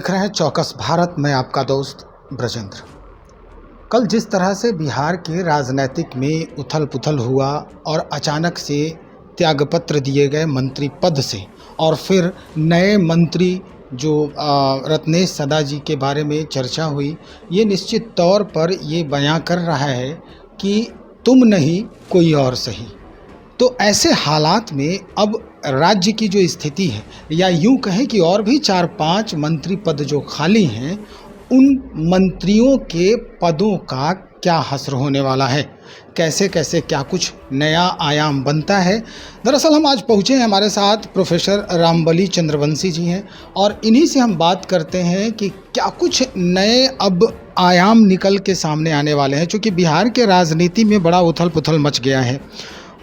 देख रहे हैं चौकस भारत में आपका दोस्त ब्रजेंद्र। कल जिस तरह से बिहार के राजनीतिक में उथल पुथल हुआ और अचानक से त्यागपत्र दिए गए मंत्री पद से और फिर नए मंत्री जो रत्नेश सदा जी के बारे में चर्चा हुई, ये निश्चित तौर पर ये बयां कर रहा है कि तुम नहीं कोई और सही। तो ऐसे हालात में अब राज्य की जो स्थिति है, या यूं कहें कि और भी 4-5 मंत्री पद जो खाली हैं, उन मंत्रियों के पदों का क्या हश्र होने वाला है, कैसे कैसे क्या कुछ नया आयाम बनता है। दरअसल हम आज पहुँचे हैं, हमारे साथ प्रोफेसर रामबली चंद्रवंशी जी हैं और इन्हीं से हम बात करते हैं कि क्या कुछ नए अब आयाम निकल के सामने आने वाले हैं। चूँकि बिहार के राजनीति में बड़ा उथल पुथल मच गया है,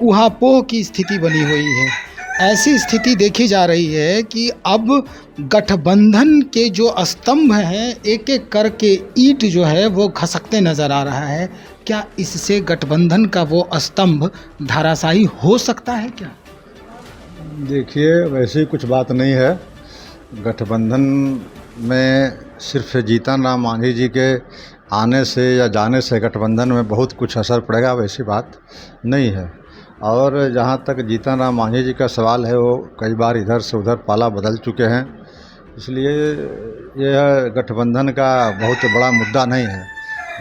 ऊहापोह की स्थिति बनी हुई है। ऐसी स्थिति देखी जा रही है कि अब गठबंधन के जो स्तंभ हैं, एक एक करके ईंट जो है वो खसकते नज़र आ रहा है। क्या इससे गठबंधन का वो स्तंभ धराशायी हो सकता है क्या? देखिए, वैसी कुछ बात नहीं है। गठबंधन में सिर्फ जीतन राम मांझी जी के आने से या जाने से गठबंधन में बहुत कुछ असर पड़ेगा, वैसी बात नहीं है। और जहाँ तक जीतन राम मांझी जी का सवाल है, वो कई बार इधर से उधर पाला बदल चुके हैं, इसलिए यह गठबंधन का बहुत बड़ा मुद्दा नहीं है।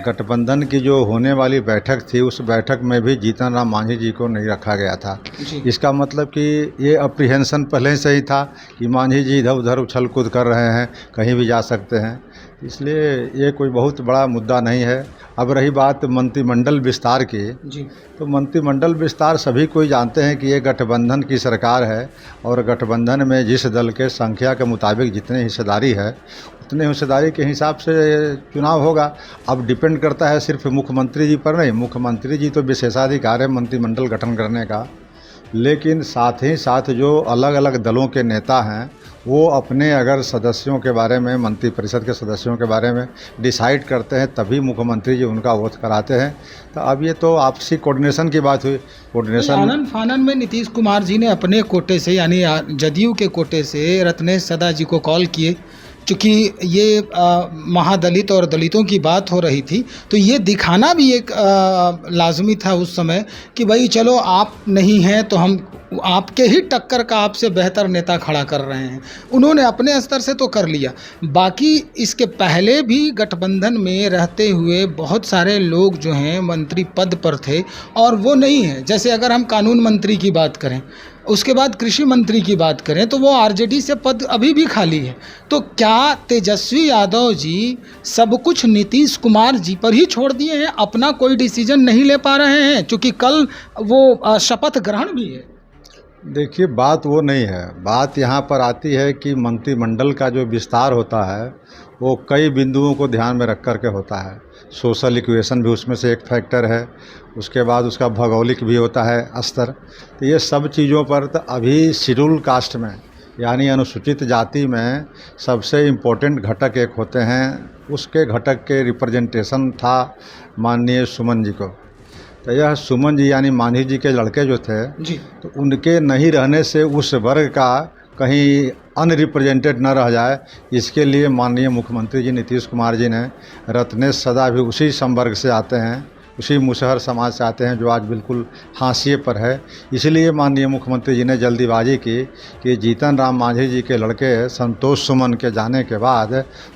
गठबंधन की जो होने वाली बैठक थी, उस बैठक में भी जीतन राम मांझी जी को नहीं रखा गया था। इसका मतलब कि ये अप्रीहेंशन पहले से ही था कि मांझी जी इधर उधर उछल कूद कर रहे हैं, कहीं भी जा सकते हैं, इसलिए ये कोई बहुत बड़ा मुद्दा नहीं है। अब रही बात मंत्रिमंडल विस्तार की, तो मंत्रिमंडल विस्तार सभी कोई जानते हैं कि ये गठबंधन की सरकार है और गठबंधन में जिस दल के संख्या के मुताबिक जितनी हिस्सेदारी है, उतने हिस्सेदारी के हिसाब से चुनाव होगा। अब डिपेंड करता है सिर्फ मुख्यमंत्री जी पर नहीं। मुख्यमंत्री जी तो विशेषाधिकार है मंत्रिमंडल गठन करने का, लेकिन साथ ही साथ जो अलग अलग दलों के नेता हैं, वो अपने अगर सदस्यों के बारे में, मंत्रिपरिषद के सदस्यों के बारे में डिसाइड करते हैं, तभी मुख्यमंत्री जी उनका वोट कराते हैं। तो अब ये तो आपसी कोऑर्डिनेशन की बात हुई। कोऑर्डिनेशन आनन फानन में नीतीश कुमार जी ने अपने कोटे से, यानी जदयू के कोटे से रत्नेश सदा जी को कॉल किए। चूँकि ये महादलित और दलितों की बात हो रही थी, तो ये दिखाना भी एक लाजमी था उस समय कि भाई चलो आप नहीं हैं तो हम आपके ही टक्कर का, आपसे बेहतर नेता खड़ा कर रहे हैं। उन्होंने अपने स्तर से तो कर लिया, बाकी इसके पहले भी गठबंधन में रहते हुए बहुत सारे लोग जो हैं मंत्री पद पर थे और वो नहीं है। जैसे अगर हम कानून मंत्री की बात करें, उसके बाद कृषि मंत्री की बात करें, तो वो आरजेडी से पद अभी भी खाली है। तो क्या तेजस्वी यादव जी सब कुछ नीतीश कुमार जी पर ही छोड़ दिए हैं, अपना कोई डिसीजन नहीं ले पा रहे हैं? क्योंकि कल वो शपथ ग्रहण भी है। देखिए, बात वो नहीं है। बात यहाँ पर आती है कि मंत्रिमंडल का जो विस्तार होता है, वो कई बिंदुओं को ध्यान में रख कर के होता है। सोशल इक्वेशन भी उसमें से एक फैक्टर है, उसके बाद उसका भौगोलिक भी होता है स्तर। तो ये सब चीज़ों पर तो अभी शेड्यूल कास्ट में, यानी अनुसूचित जाति में सबसे इम्पोर्टेंट घटक एक होते हैं, उसके घटक के रिप्रेजेंटेशन था माननीय सुमन जी को। तो यह सुमन जी यानी मांझी जी के लड़के जो थे जी, तो उनके नहीं रहने से उस वर्ग का कहीं अनरिप्रेजेंटेड न रह जाए, इसके लिए माननीय मुख्यमंत्री जी नीतीश कुमार जी ने, रत्नेश सदा भी उसी संवर्ग से आते हैं, उसी मुसहर समाज से आते हैं जो आज बिल्कुल हाशिए पर है। इसलिए माननीय मुख्यमंत्री जी ने जल्दीबाजी की कि जीतन राम मांझी जी के लड़के संतोष सुमन के जाने के बाद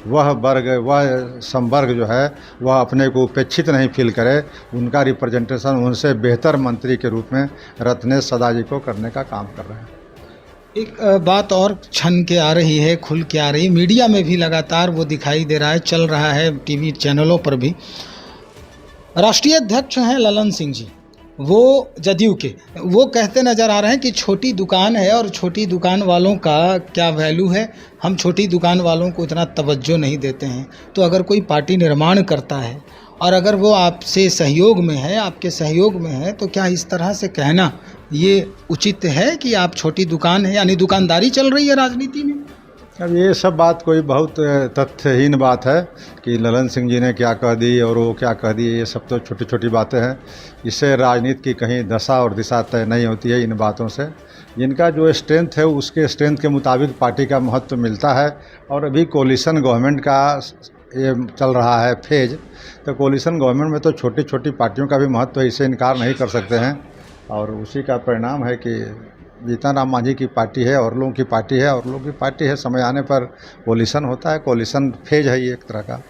वह वर्ग, वह संवर्ग जो है, वह अपने को उपेक्षित नहीं फील करे, उनका रिप्रेजेंटेशन उनसे बेहतर मंत्री के रूप में रत्नेश सदा जी को करने का काम कर रहे हैं। एक बात और छन के आ रही है, खुल के आ रही है, मीडिया में भी लगातार वो दिखाई दे रहा है, चल रहा है टीवी चैनलों पर भी। राष्ट्रीय अध्यक्ष हैं ललन सिंह जी, वो जदयू के, वो कहते नज़र आ रहे हैं कि छोटी दुकान है और छोटी दुकान वालों का क्या वैल्यू है, हम छोटी दुकान वालों को इतना तवज्जो नहीं देते हैं। तो अगर कोई पार्टी निर्माण करता है और अगर वो आपसे सहयोग में है, आपके सहयोग में है, तो क्या इस तरह से कहना ये उचित है कि आप छोटी दुकान है, यानी दुकानदारी चल रही है राजनीति में? अब ये सब बात कोई बहुत तथ्यहीन बात है कि ललन सिंह जी ने क्या कह दी और वो क्या कह दी, ये सब तो छोटी छोटी बातें हैं। इससे राजनीति की कहीं दशा और दिशा तय नहीं होती है इन बातों से। जिनका जो स्ट्रेंथ है उसके स्ट्रेंथ के मुताबिक पार्टी का महत्व मिलता है। और अभी कोलिशन गवर्नमेंट का ये चल रहा है फेज, तो कोलिशन गवर्नमेंट में तो छोटी छोटी पार्टियों का भी महत्व है, इससे इनकार नहीं कर सकते हैं। और उसी का परिणाम है कि जीतन राम मांझी की पार्टी है और लोगों की पार्टी है, और लोगों की पार्टी है, समय आने पर कोलिशन होता है, कोलिशन फेज है ये एक तरह का।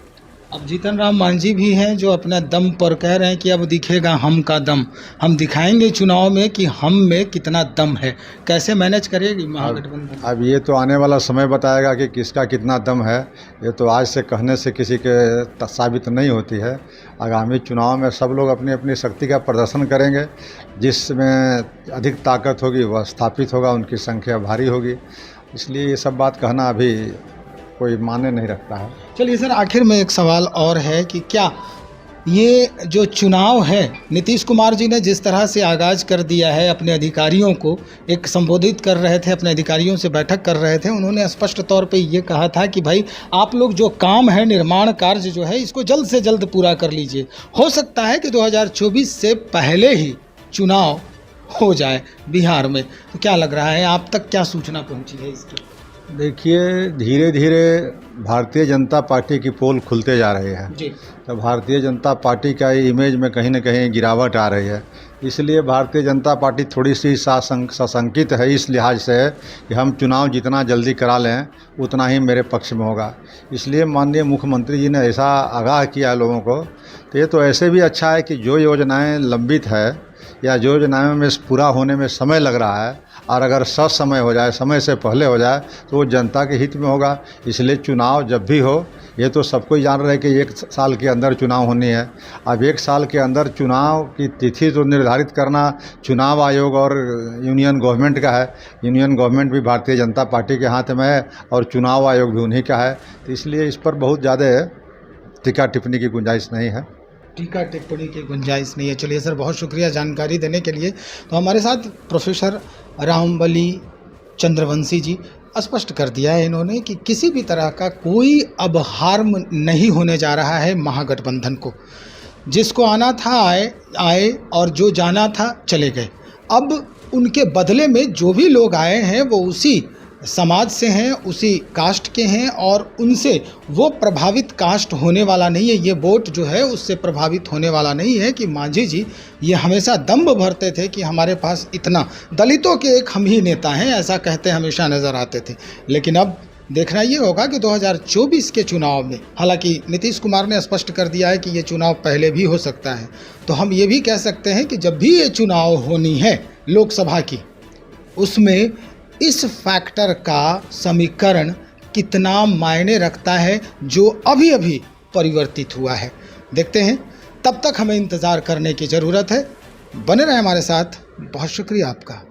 अब जीतन राम मांझी भी हैं जो अपना दम पर कह रहे हैं कि अब दिखेगा हम का दम, हम दिखाएंगे चुनाव में कि हम में कितना दम है। कैसे मैनेज करेगी महागठबंधन? अब ये तो आने वाला समय बताएगा कि किसका कितना दम है। ये तो आज से कहने से किसी के साबित नहीं होती है। आगामी चुनाव में सब लोग अपनी अपनी शक्ति का प्रदर्शन करेंगे, जिसमें अधिक ताकत होगी वह स्थापित होगा, उनकी संख्या भारी होगी। इसलिए ये सब बात कहना अभी कोई माने नहीं रखता है। चलिए सर, आखिर में एक सवाल और है कि क्या ये जो चुनाव है, नीतीश कुमार जी ने जिस तरह से आगाज़ कर दिया है, अपने अधिकारियों को एक संबोधित कर रहे थे, अपने अधिकारियों से बैठक कर रहे थे, उन्होंने स्पष्ट तौर पे ये कहा था कि भाई आप लोग जो काम है, निर्माण कार्य जो है, इसको जल्द से जल्द पूरा कर लीजिए। हो सकता है कि 2024 से पहले ही चुनाव हो जाए बिहार में। तो क्या लग रहा है, आप तक क्या सूचना पहुँची है इसकी? देखिए, धीरे धीरे भारतीय जनता पार्टी की पोल खुलते जा रही है। जी। तो भारतीय जनता पार्टी का इमेज में कहीं न कहीं गिरावट आ रही है। इसलिए भारतीय जनता पार्टी थोड़ी सी सशंकित है इस लिहाज से कि हम चुनाव जितना जल्दी करा लें उतना ही मेरे पक्ष में होगा। इसलिए माननीय मुख्यमंत्री जी ने ऐसा आगाह किया है लोगों को। तो ये तो ऐसे भी अच्छा है कि जो योजनाएं लंबित है या जो योजनाओं में पूरा होने में समय लग रहा है, और अगर समय हो जाए, समय से पहले हो जाए, तो वो जनता के हित में होगा। इसलिए चुनाव जब भी हो, ये तो सबको ही जान रहे हैं कि 1 साल के अंदर चुनाव होनी है। अब 1 साल के अंदर चुनाव की तिथि तो निर्धारित करना चुनाव आयोग और यूनियन गवर्नमेंट का है। यूनियन गवर्नमेंट भी भारतीय जनता पार्टी के हाथ में है और चुनाव आयोग भी उन्हीं का है। तो इसलिए इस पर बहुत ज़्यादा टीका टिप्पणी की गुंजाइश नहीं है। टीका टिप्पणी की गुंजाइश नहीं है। चलिए सर, बहुत शुक्रिया जानकारी देने के लिए। तो हमारे साथ प्रोफेसर रामबली चंद्रवंशी जी, स्पष्ट कर दिया है इन्होंने कि किसी भी तरह का कोई अब हार्म नहीं होने जा रहा है महागठबंधन को। जिसको आना था आए और जो जाना था चले गए। अब उनके बदले में जो भी लोग आए हैं वो उसी समाज से हैं, उसी कास्ट के हैं, और उनसे वो प्रभावित कास्ट होने वाला नहीं है। ये वोट जो है उससे प्रभावित होने वाला नहीं है कि मांझी जी ये हमेशा दम्भ भरते थे कि हमारे पास इतना, दलितों के एक हम ही नेता हैं, ऐसा कहते हमेशा नज़र आते थे। लेकिन अब देखना ये होगा कि 2024 के चुनाव में, हालांकि नीतीश कुमार ने स्पष्ट कर दिया है कि ये चुनाव पहले भी हो सकता है, तो हम ये भी कह सकते हैं कि जब भी ये चुनाव होनी है लोकसभा की, उसमें इस फैक्टर का समीकरण कितना मायने रखता है जो अभी अभी परिवर्तित हुआ है। देखते हैं, तब तक हमें इंतज़ार करने की ज़रूरत है। बने रहें हमारे साथ। बहुत शुक्रिया आपका।